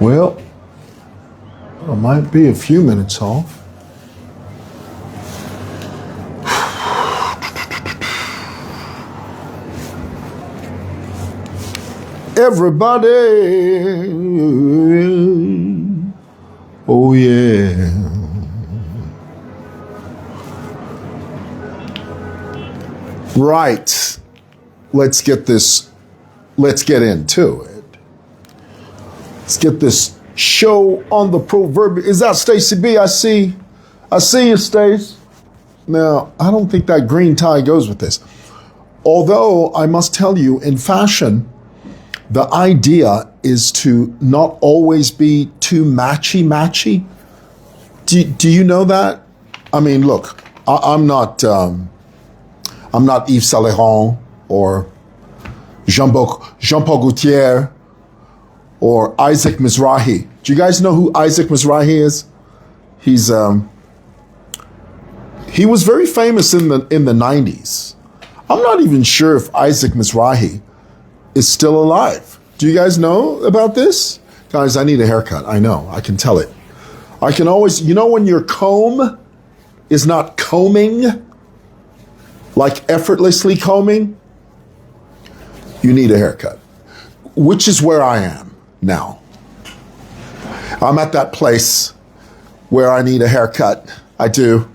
Well, I might be a few minutes off. Everybody, oh yeah. Right, let's get into it. Let's get this show on the proverb. Is that Stacy B? I see you, Stace. Now, I don't think that green tie goes with this. Although, I must tell you, in fashion, the idea is to not always be too matchy. Do you know that? I mean, look, I'm not Yves Saint Laurent or Jean-Paul Gaultier or Isaac Mizrahi. Do you guys know who Isaac Mizrahi is? He was very famous in the 90s. I'm not even sure if Isaac Mizrahi is still alive. Do you guys know about this? Guys, I need a haircut. I know, I can tell it. I can always, when your comb is not combing, like effortlessly combing, you need a haircut, which is where I am now. I'm at that place where I need a haircut. I do.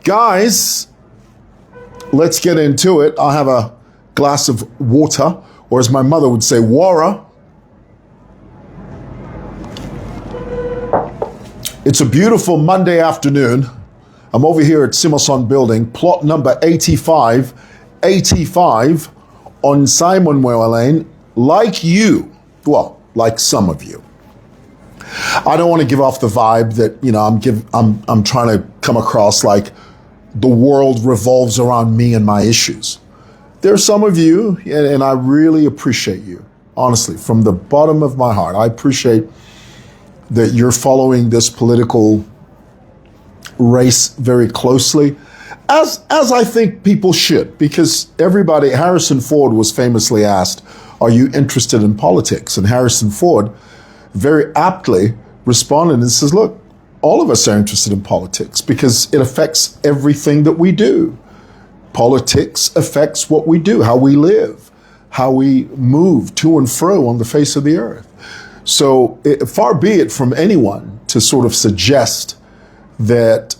Guys, let's get into it. I'll have a glass of water, or as my mother would say, wara. It's a beautiful Monday afternoon. I'm over here at Simonson Building, plot number 85 on Simon Mwewa Lane. Like you, well, like some of you. I don't want to give off the vibe that, I'm trying to come across like the world revolves around me and my issues. There's some of you, and I really appreciate you, honestly, from the bottom of my heart. I appreciate that you're following this political race very closely, as I think people should, because Harrison Ford was famously asked, are you interested in politics? And Harrison Ford very aptly responded and says, look, all of us are interested in politics because it affects everything that we do. Politics affects what we do, how we live, how we move to and fro on the face of the earth. So far be it from anyone to sort of suggest that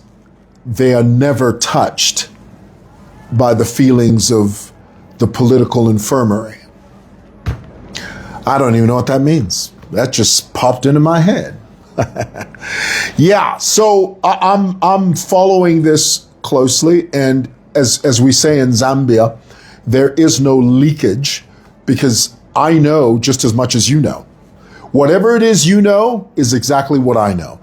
they are never touched by the feelings of the political infirmary. I don't even know what that means. That just popped into my head. Yeah, so I'm following this closely, and as we say in Zambia, there is no leakage because I know just as much as you know. Whatever it is you know is exactly what I know.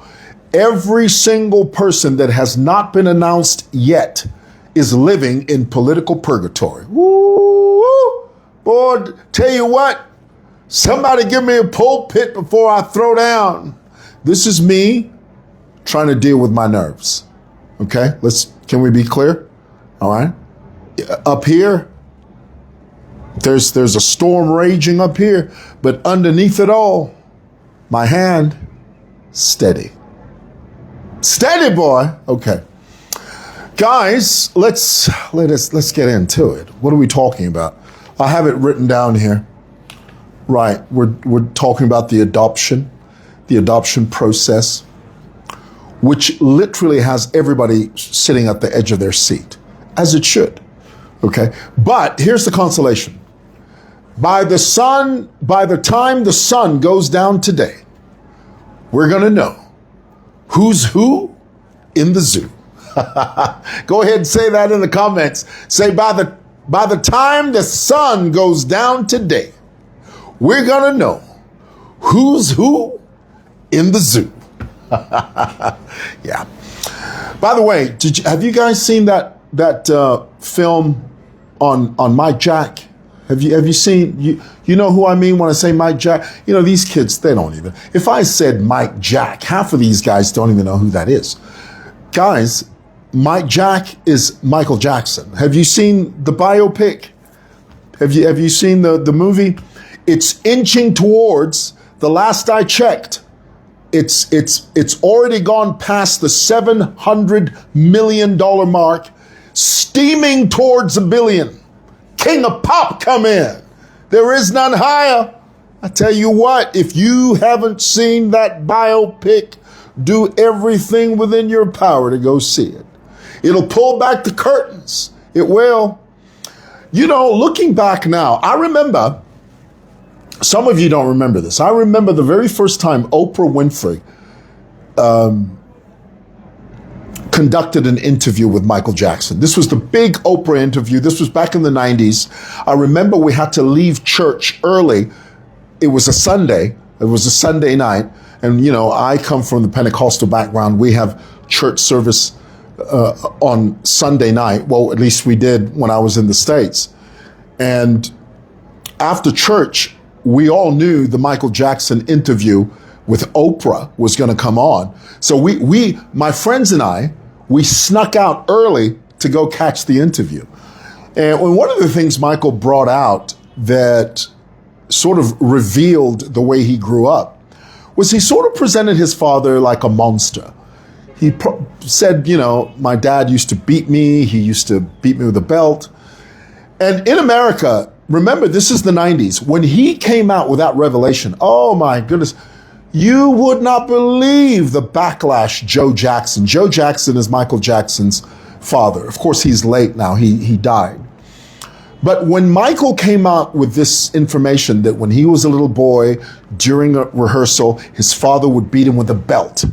Every single person that has not been announced yet is living in political purgatory. Woo! Boy, tell you what, somebody give me a pulpit before I throw down. This is me trying to deal with my nerves. Okay, can we be clear? All right. Up here, there's a storm raging up here, but underneath it all, my hand, steady. Steady, boy. Okay. Guys, let's get into it. What are we talking about? I have it written down here. Right. We're talking about the adoption process, which literally has everybody sitting at the edge of their seat, as it should. Okay. But here's the consolation. By the time the sun goes down today, we're going to know who's who in the zoo. Go ahead and say that in the comments. Say, by the time the sun goes down today, we're going to know who's who in the zoo. Yeah. By the way, have you guys seen that film on Mike Jack? Have you seen, you know who I mean when I say Mike Jack? These kids, they don't even. If I said Mike Jack, half of these guys don't even know who that is. Guys, Mike Jack is Michael Jackson. Have you seen the biopic? Have you seen the movie? It's inching towards, the last I checked, It's already gone past the $700 million mark, steaming towards $1 billion. King of Pop come in. There is none higher. I tell you what, if you haven't seen that biopic, do everything within your power to go see it. It'll pull back the curtains. It will. You know, looking back now, I remember, some of you don't remember this. I remember the very first time Oprah Winfrey conducted an interview with Michael Jackson. This was the big Oprah interview. This was back in the 90s. I remember we had to leave church early. It was a Sunday. It was a Sunday night. And, you know, I come from the Pentecostal background. We have church service on Sunday night. Well, at least we did when I was in the States. And after church, we all knew the Michael Jackson interview with Oprah was going to come on. So we, my friends and I, we snuck out early to go catch the interview. And one of the things Michael brought out that sort of revealed the way he grew up was he sort of presented his father like a monster. He said, you know, my dad used to beat me. He used to beat me with a belt. And in America, remember, this is the 90s. When he came out with that revelation, oh my goodness, you would not believe the backlash Joe Jackson. Joe Jackson is Michael Jackson's father. Of course, he's late now. He died. But when Michael came out with this information that when he was a little boy, during a rehearsal, his father would beat him with a belt,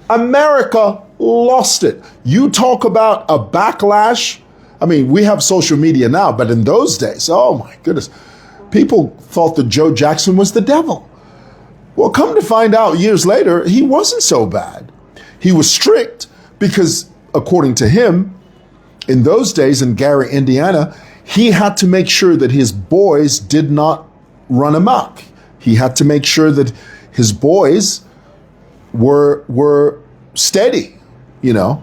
America lost it. You talk about a backlash. I mean, we have social media now, but in those days, oh my goodness, people thought that Joe Jackson was the devil. Well, come to find out years later, he wasn't so bad. He was strict because, according to him, in those days in Gary, Indiana, he had to make sure that his boys did not run amok. He had to make sure that his boys were steady, you know,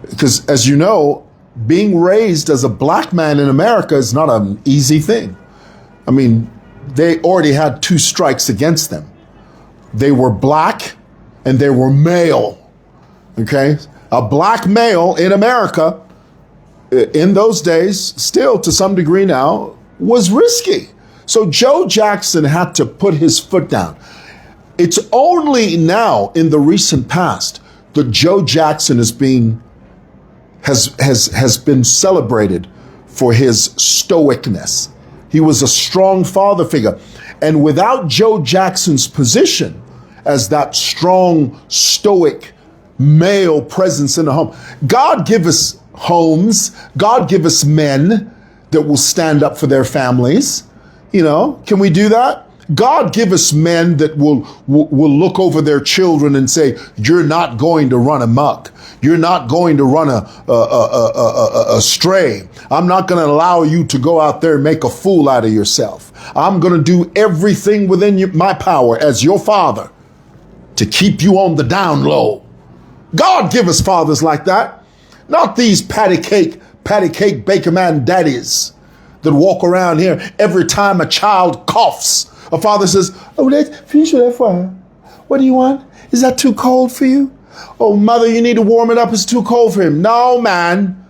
because as you know, being raised as a black man in America is not an easy thing. I mean, they already had 2 strikes against them. They were black and they were male, okay? A black male in America in those days, still to some degree now, was risky. So Joe Jackson had to put his foot down. It's only now in the recent past that Joe Jackson has been celebrated for his stoicness. He was a strong father figure. And without Joe Jackson's position as that strong, stoic male presence in the home, God give us homes, God give us men that will stand up for their families. You know, can we do that? God give us men that will look over their children and say, you're not going to run amok. You're not going to run astray. I'm not going to allow you to go out there and make a fool out of yourself. I'm going to do everything within my power as your father to keep you on the down low. God give us fathers like that, not these patty cake baker man daddies that walk around here every time a child coughs. A father says, oh, let's finish that fire. What do you want? Is that too cold for you? Oh, mother, you need to warm it up. It's too cold for him. No, man.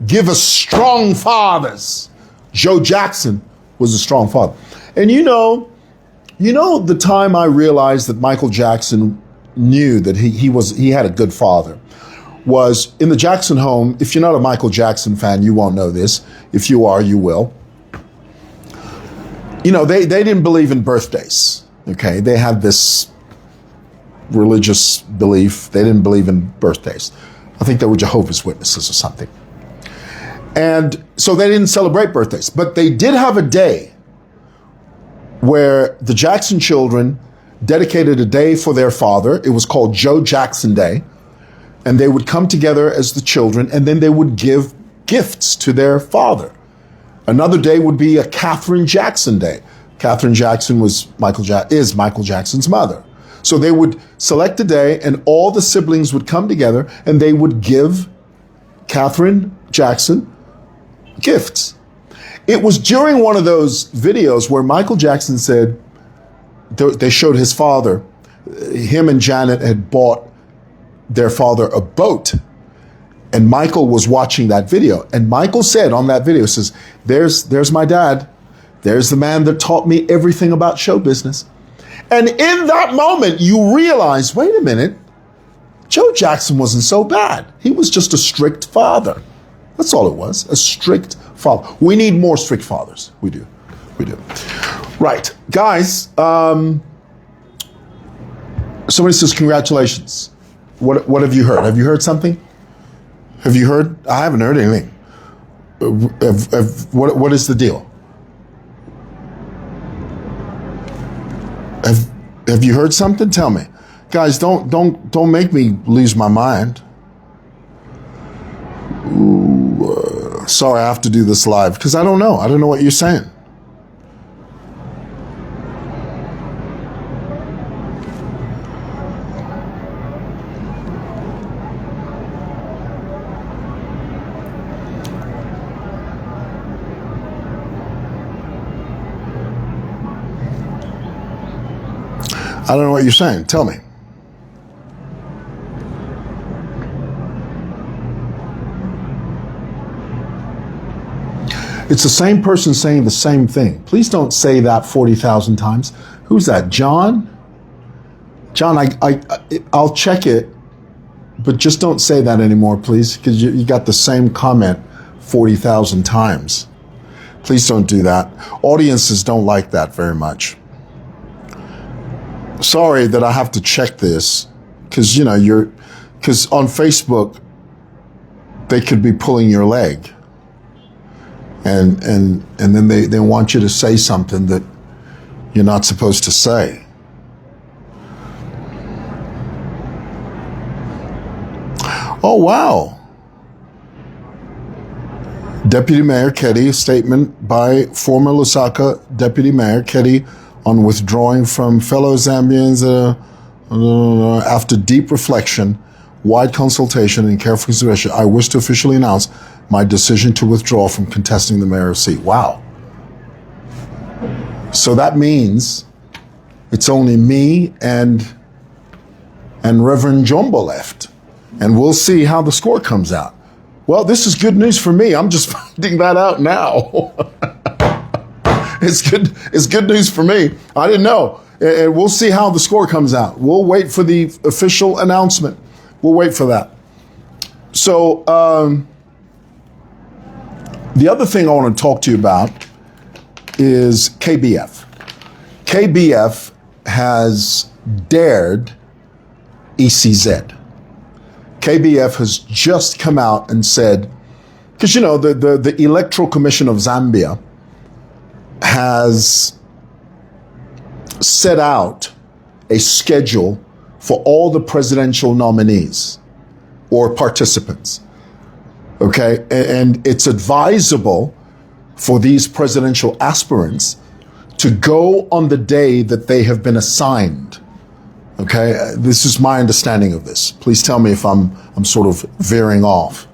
Give us strong fathers. Joe Jackson was a strong father. And you know the time I realized that Michael Jackson knew that he had a good father was in the Jackson home. If you're not a Michael Jackson fan, you won't know this. If you are, you will. You know, they didn't believe in birthdays, okay? They had this religious belief. They didn't believe in birthdays. I think they were Jehovah's Witnesses or something. And so they didn't celebrate birthdays. But they did have a day where the Jackson children dedicated a day for their father. It was called Joe Jackson Day. And they would come together as the children, and then they would give gifts to their father. Another day would be a Katherine Jackson Day. Katherine Jackson is Michael Jackson's mother. So they would select a day and all the siblings would come together and they would give Katherine Jackson gifts. It was during one of those videos where Michael Jackson said, they showed his father. him and Janet had bought their father a boat. And Michael was watching that video. And Michael said on that video, says, there's my dad. There's the man that taught me everything about show business. And in that moment, you realize, wait a minute, Joe Jackson wasn't so bad. He was just a strict father. That's all it was, a strict father. We need more strict fathers. We do. Right, guys, somebody says, congratulations. What have you heard? Have you heard something? Have you heard? I haven't heard anything. What is the deal? Have you heard something? Tell me. Guys, don't make me lose my mind. Ooh, sorry, I have to do this live because I don't know. I don't know what you're saying. I don't know what you're saying. Tell me. It's the same person saying the same thing. Please don't say that 40,000 times. Who's that? John? John, I'll check it, but just don't say that anymore, please, because you got the same comment 40,000 times. Please don't do that. Audiences don't like that very much. Sorry that I have to check this because, because on Facebook, they could be pulling your leg. And then they want you to say something that you're not supposed to say. Oh, wow. Deputy Mayor Keddy, statement by former Lusaka Deputy Mayor Keddy on withdrawing from fellow Zambians after deep reflection, wide consultation, and careful consideration. I wish to officially announce my decision to withdraw from contesting the mayor's seat. Wow. So that means it's only me and Reverend Jumbo left. And we'll see how the score comes out. Well, this is good news for me. I'm just finding that out now. It's good news for me. I didn't know. And we'll see how the score comes out. We'll wait for the official announcement. We'll wait for that. So the other thing I want to talk to you about is KBF. KBF has dared ECZ. KBF has just come out and said, because the Electoral Commission of Zambia has set out a schedule for all the presidential nominees or participants. Okay, and it's advisable for these presidential aspirants to go on the day that they have been assigned. Okay, this is my understanding of this. Please tell me if I'm sort of veering off.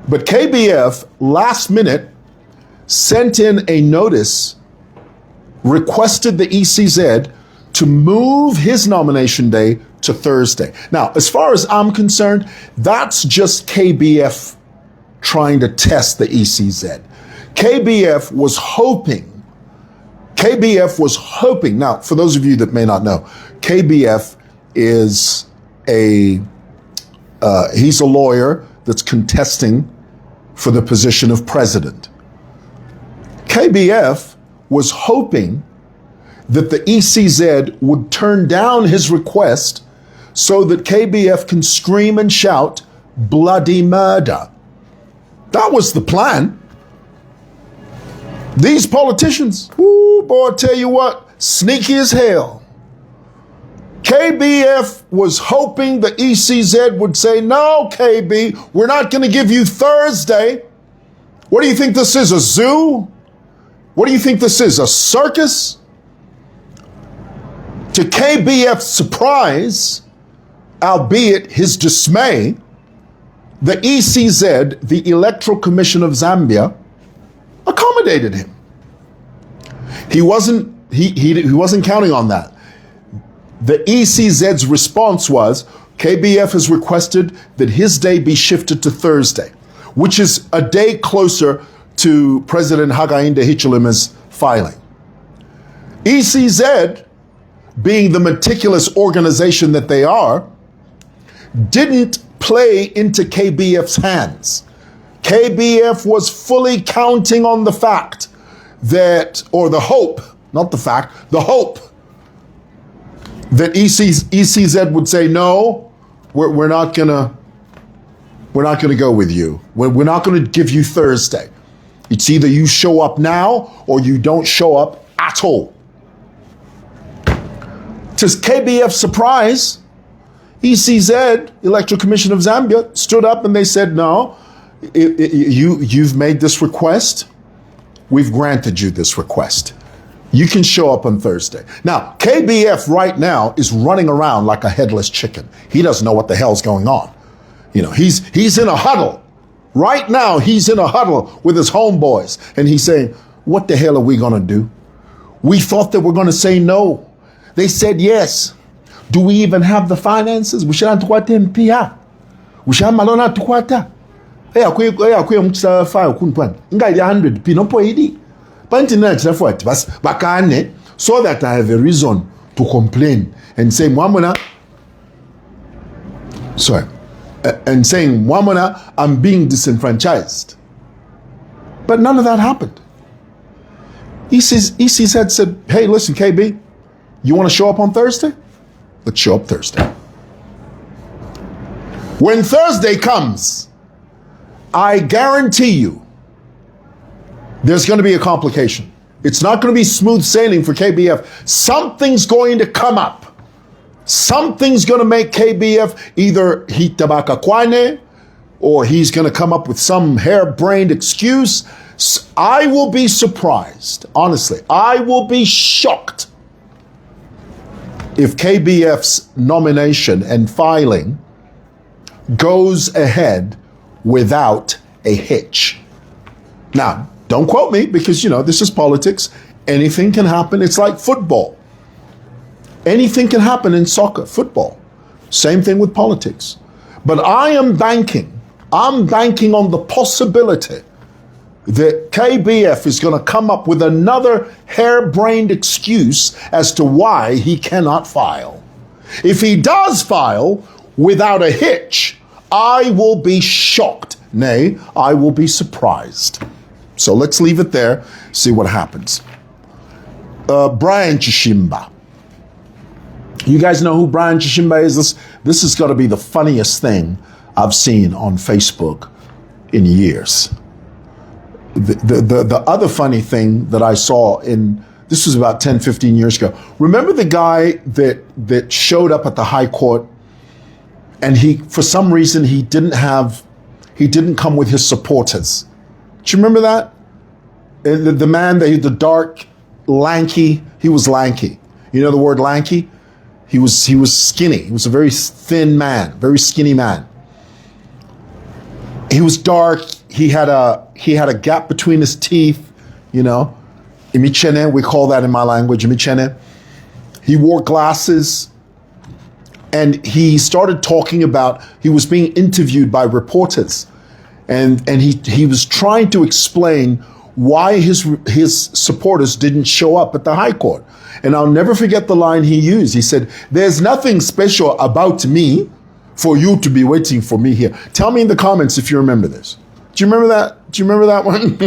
But KBF last minute sent in a notice, requested the ECZ to move his nomination day to Thursday. Now, as far as I'm concerned, that's just KBF trying to test the ECZ. KBF was hoping, now, for those of you that may not know, KBF is he's a lawyer that's contesting for the position of president. KBF was hoping that the ECZ would turn down his request so that KBF can scream and shout bloody murder. That was the plan. These politicians, ooh, boy, I tell you what, sneaky as hell. KBF was hoping the ECZ would say, no, KB, we're not going to give you Thursday. What do you think this is, a zoo? What do you think this is, a circus? To KBF's surprise, albeit his dismay, the ECZ, the Electoral Commission of Zambia, accommodated him. He wasn't counting on that. The ECZ's response was, KBF has requested that his day be shifted to Thursday, which is a day closer to President Hakainde Hichilema's filing. ECZ, being the meticulous organization that they are, didn't play into KBF's hands. KBF was fully counting on the fact that, or the hope, not the fact, the hope that ECZ would say, no, we're not gonna go with you. We're not gonna give you Thursday. It's either you show up now or you don't show up at all. To KBF's surprise, ECZ, Electoral Commission of Zambia, stood up and they said, no, you've made this request. We've granted you this request. You can show up on Thursday. Now, KBF right now is running around like a headless chicken. He doesn't know what the hell's going on. You know, he's in a huddle. Right now, he's in a huddle with his homeboys. And he's saying, what the hell are we going to do? We thought that we're going to say no. They said yes. Do we even have the finances? We should have to we should have to hey, akwe mchisa file kunpwan. Nga 100p no po idi. But bakane, so that I have a reason to complain and say Mwamona, I'm being disenfranchised. But none of that happened. ECZ said, hey, listen, KB, you want to show up on Thursday? Let's show up Thursday. When Thursday comes, I guarantee you, there's going to be a complication. It's not going to be smooth sailing for KBF. Something's going to come up. Something's going to make KBF either hitabaka kwane or he's going to come up with some harebrained excuse. I will be surprised, honestly. I will be shocked if KBF's nomination and filing goes ahead without a hitch. Now, don't quote me because, you know, this is politics. Anything can happen. It's like football. Anything can happen in soccer, football. Same thing with politics. But I'm banking on the possibility that KBF is going to come up with another harebrained excuse as to why he cannot file. If he does file without a hitch, I will be shocked. Nay, I will be surprised. So let's leave it there, see what happens. Brian Chishimba. You guys know who Brian Chishimba is? This has got to be the funniest thing I've seen on Facebook in years. The other funny thing that I saw this was about 10, 15 years ago. Remember the guy that showed up at the High Court and for some reason he didn't come with his supporters. Do you remember that? The man, the dark, lanky, he was lanky. You know the word lanky? He was skinny. He was a very thin man, very skinny man. He was dark. He had a gap between his teeth, you know. Imichene, we call that in my language, imichene. He wore glasses. And he started talking about, he was being interviewed by reporters. And he was trying to explain why his supporters didn't show up at the High Court. And I'll never forget the line he used. He said, there's nothing special about me for you to be waiting for me here. Tell me in the comments if you remember this. Do you remember that? Do you remember that one?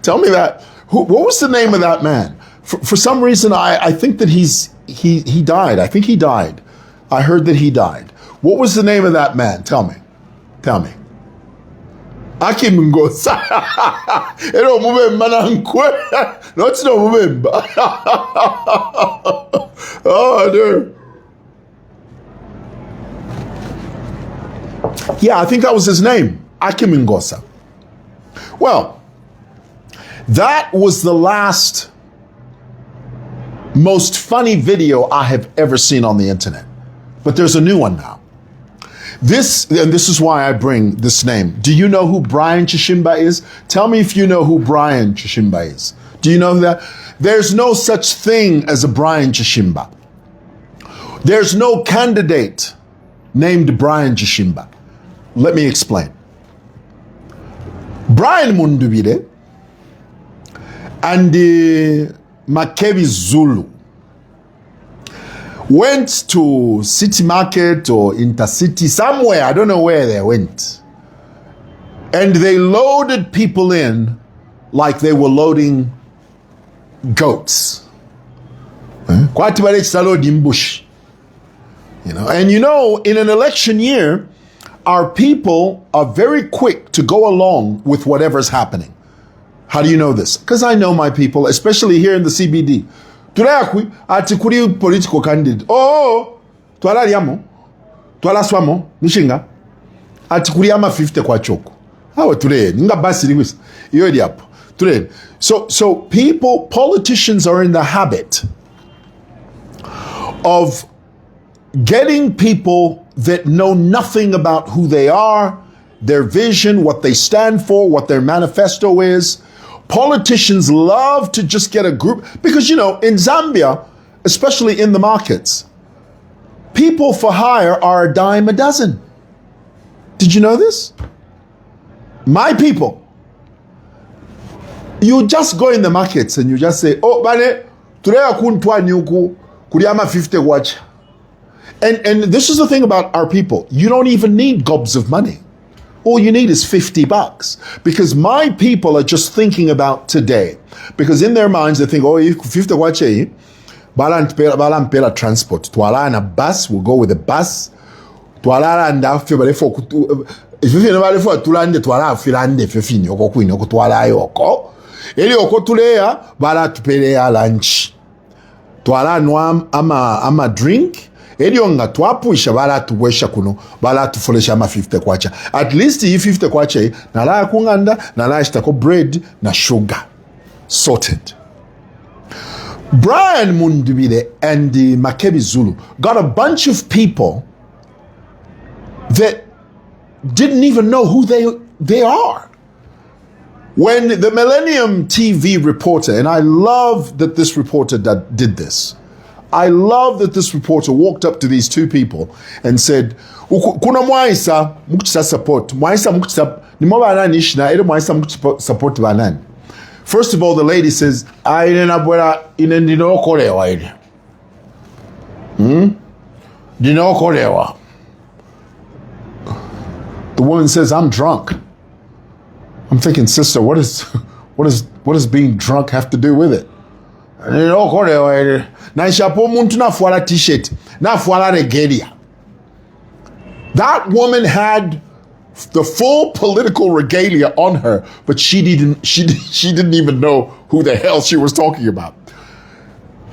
Tell me that. What was the name of that man? For some reason, I think that he died. I think he died. I heard that he died. What was the name of that man? Tell me. Tell me. Akimungosa. Ero mubemba nankwe. No, it's no mubemba. Oh, dude. Yeah, I think that was his name. Akimungosa. Well, that was the last most funny video I have ever seen on the internet. But there's a new one now. This is why I bring this name. Do you know who Brian Chishimba is? Tell me if you know who Brian Chishimba is. Do you know that? There's no such thing as a Brian Chishimba. There's no candidate named Brian Chishimba. Let me explain. Brian Mundubire and Makebi Zulu went to City Market or Intercity, somewhere, I don't know where they went. And they loaded people in like they were loading goats. Quite in bush. And in an election year, our people are very quick to go along with whatever's happening. How do you know this? Because I know my people, especially here in the CBD. Tulayakwi atikuri political candidate. Oh, twala liamo, twala swamo, nishinga. Atikuri ama 50 kwa choko. Hawa ture, ninga basi liwis. Iyo diapo. Ture. So politicians are in the habit of getting people that know nothing about who they are, their vision, what they stand for, what their manifesto is. Politicians love to just get a group, because, in Zambia, especially in the markets, people for hire are a dime a dozen. Did you know this? My people. You just go in the markets and you just say, oh, bane, today I couldn't nyuku, kuriama 50 watch. And this is the thing about our people. You don't even need gobs of money. All you need is $50, because my people are just thinking about today. Because in their minds, they think, oh, if 50 wache, balan pela transport. Tuala and a bus, we'll go with a bus. Tuala and after, but if you know, for tulande, tuala, filande, fifin, yoko queen, yoko tuala, yoko. Eli yoko tulea, balat pelea lunch. Tuala noam, ama drink. Elionga twapuisha bala tuwesha kuno bala tufolesha ma 50 kwacha. At least hii 50 kwacha nala ya kunganda nala ishtako bread na sugar. Sorted. Brian Mundubile and the Makebi Zulu got a bunch of people that didn't even know who they are. When the Millennium TV reporter, and I love that this reporter did this, I love that this reporter walked up to these two people and said, kuna mwaisa mukisa support. Mwaisa mukisa, ni mwa banani ishina, ere mwaisa mukisa support banani. First of all, the lady says, aile na bwela inendino kolewa ile. Dino kolewa. The woman says, I'm drunk. I'm thinking, sister, what does being drunk have to do with it? Na shapo muntu na fuala t-shirt, na fuala regalia. That woman had the full political regalia on her, but she didn't even know who the hell she was talking about.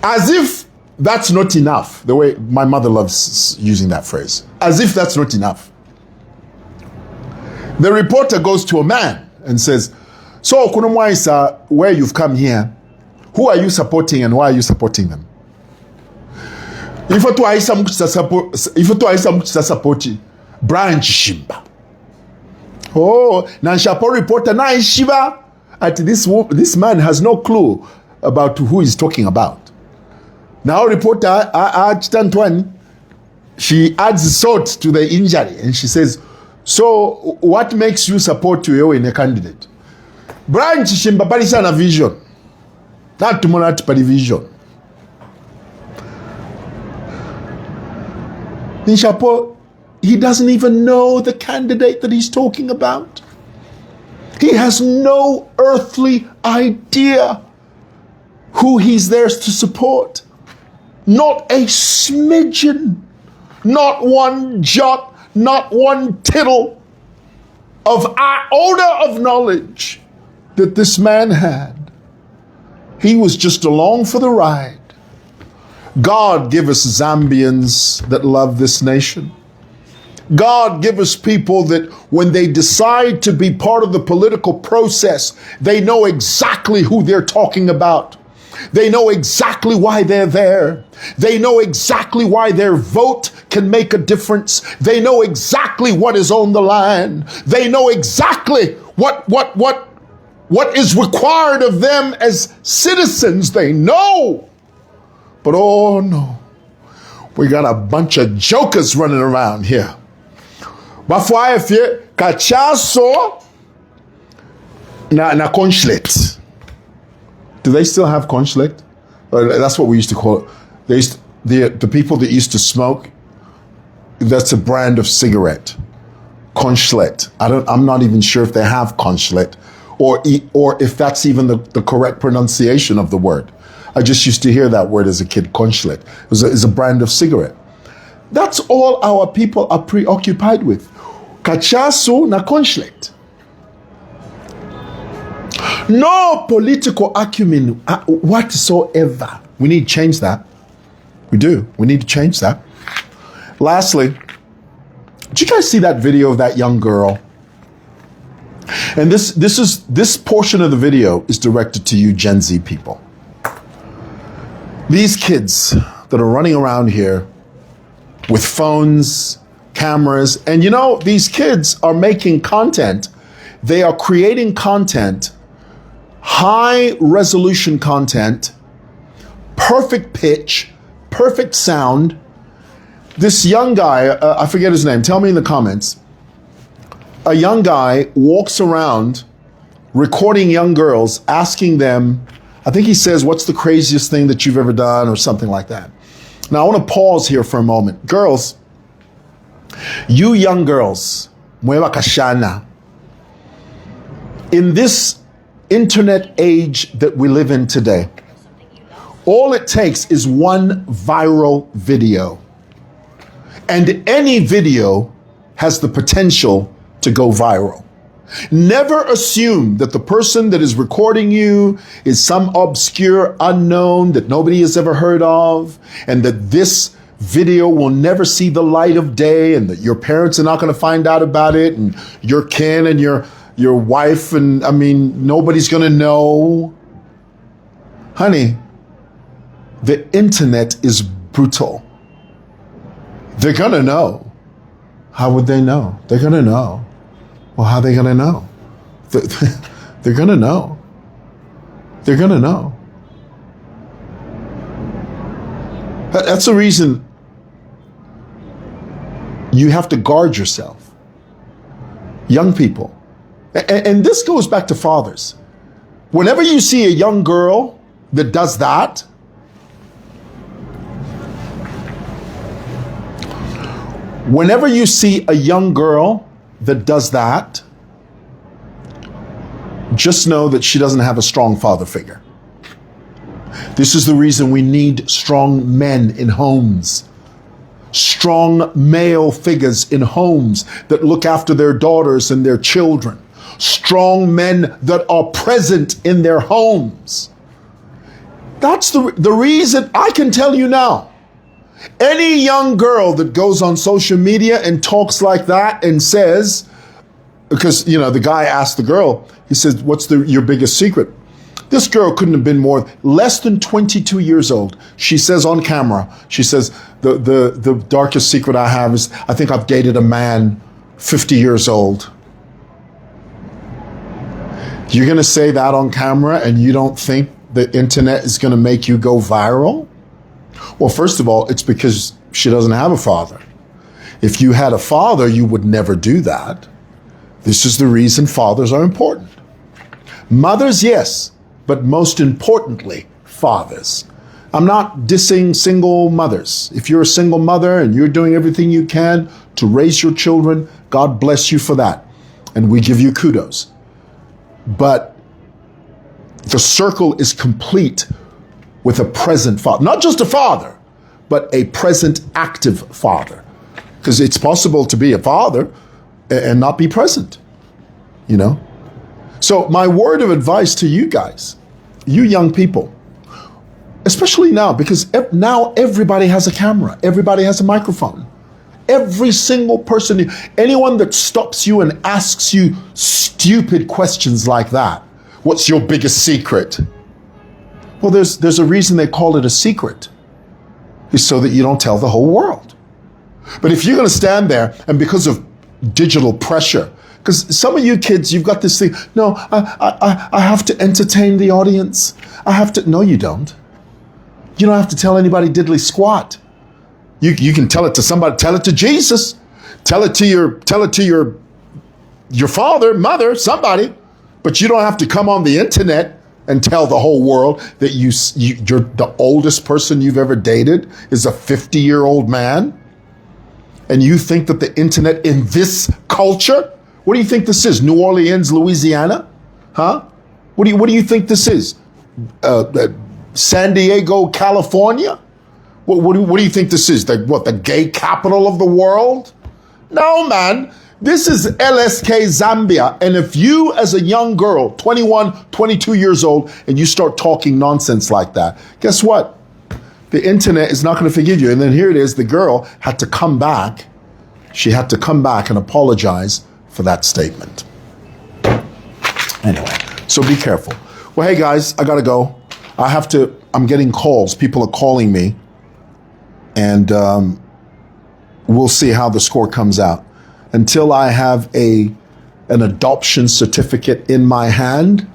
As if that's not enough, the way my mother loves using that phrase. As if that's not enough. The reporter goes to a man and says, so Kunumwaisa, where you've come here, who are you supporting and why are you supporting them? If you are supporting Brian Chishimba. Oh, Nanshapo reporter na Ishiba. At this man has no clue about who he's talking about. Now reporter Antoine, she adds salt to the injury and she says, so what makes you support you in a candidate? Brian Chishimba parisa na vision. Not tomorrow by vision. Nishapo, he doesn't even know the candidate that he's talking about. He has no earthly idea who he's there to support. Not a smidgen, not one jot, not one tittle of iota of knowledge that this man had. He was just along for the ride. God give us Zambians that love this nation. God give us people that when they decide to be part of the political process, they know exactly who they're talking about. They know exactly why they're there. They know exactly why their vote can make a difference. They know exactly what is on the line. They know exactly what is required of them as citizens. They know. But oh no, We got a bunch of jokers running around here. Bafwaefie kachaso na conflict. Do they still have conflict? That's what we used to call it. The people that used to smoke, that's a brand of cigarette. Conchlet. I'm not even sure if they have conchlet or if that's even the correct pronunciation of the word. I just used to hear that word as a kid, conchlet. It's a brand of cigarette. That's all our people are preoccupied with. Cachaço na conchlet. No political acumen whatsoever. We need to change that. We do. We need to change that. Lastly, did you guys see that video of that young girl? And this portion of the video is directed to you Gen Z people. These kids that are running around here with phones, cameras, and these kids are making content. They are creating content, high resolution content, perfect pitch, perfect sound. This young guy, I forget his name, tell me in the comments. A young guy walks around recording young girls, asking them, I think he says, what's the craziest thing that you've ever done or something like that. Now I want to pause here for a moment. Girls, you young girls, Mwewa kashana, in this internet age that we live in today, all it takes is one viral video. And any video has the potential to go viral. Never assume that the person that is recording you is some obscure unknown that nobody has ever heard of, and that this video will never see the light of day, and that your parents are not going to find out about it, and your kin and your wife, and nobody's going to know. Honey, the internet is brutal. They're going to know. How would they know? They're going to know. Well, how are they going to know? They're going to know. They're going to know. That's the reason you have to guard yourself. Young people. And this goes back to fathers. Whenever you see a young girl that does that, whenever you see a young girl that does that, just know that she doesn't have a strong father figure. This is the reason we need strong men in homes. Strong male figures in homes that look after their daughters and their children. Strong men that are present in their homes. That's the reason. I can tell you now. Any young girl that goes on social media and talks like that and says, because, the guy asked the girl, he says, what's your biggest secret? This girl couldn't have been less than 22 years old. She says on camera, she says, the darkest secret I have is I think I've dated a man 50 years old. You're going to say that on camera and you don't think the internet is going to make you go viral? Well, first of all, it's because she doesn't have a father. If you had a father, you would never do that. This is the reason fathers are important. Mothers, yes, but most importantly, fathers. I'm not dissing single mothers. If you're a single mother and you're doing everything you can to raise your children, God bless you for that. And we give you kudos. But the circle is complete with a present father. Not just a father, but a present active father. Because it's possible to be a father and not be present, So my word of advice to you guys, you young people, especially now, because now everybody has a camera, everybody has a microphone. Every single person, anyone that stops you and asks you stupid questions like that, what's your biggest secret? Well, there's a reason they call it a secret. It's so that you don't tell the whole world. But if you're going to stand there and because of digital pressure, because some of you kids, you've got this thing, no, I have to entertain the audience. No, you don't. You don't have to tell anybody diddly squat. You can tell it to somebody, tell it to Jesus, tell it to your father, mother, somebody, but you don't have to come on the internet and tell the whole world that you're the oldest person you've ever dated is a 50-year-old man. And you think that the internet in this culture, what do you think this is? New Orleans, Louisiana? Huh? What do you think this is? San Diego, California? What do you think this is? The gay capital of the world? No, man. This is LSK Zambia. And if you, as a young girl, 21, 22 years old, and you start talking nonsense like that, guess what? The internet is not going to forgive you. And then here it is, the girl had to come back. She had to come back and apologize for that statement. Anyway, so be careful. Well, hey guys, I got to go. I'm getting calls. People are calling me. And we'll see how the score comes out. Until I have an adoption certificate in my hand,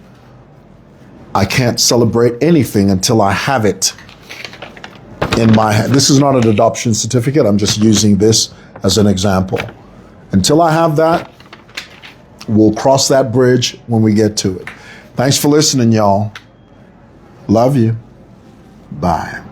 I can't celebrate anything until I have it in my hand. This is not an adoption certificate. I'm just using this as an example. Until I have that, we'll cross that bridge when we get to it. Thanks for listening, y'all. Love you. Bye.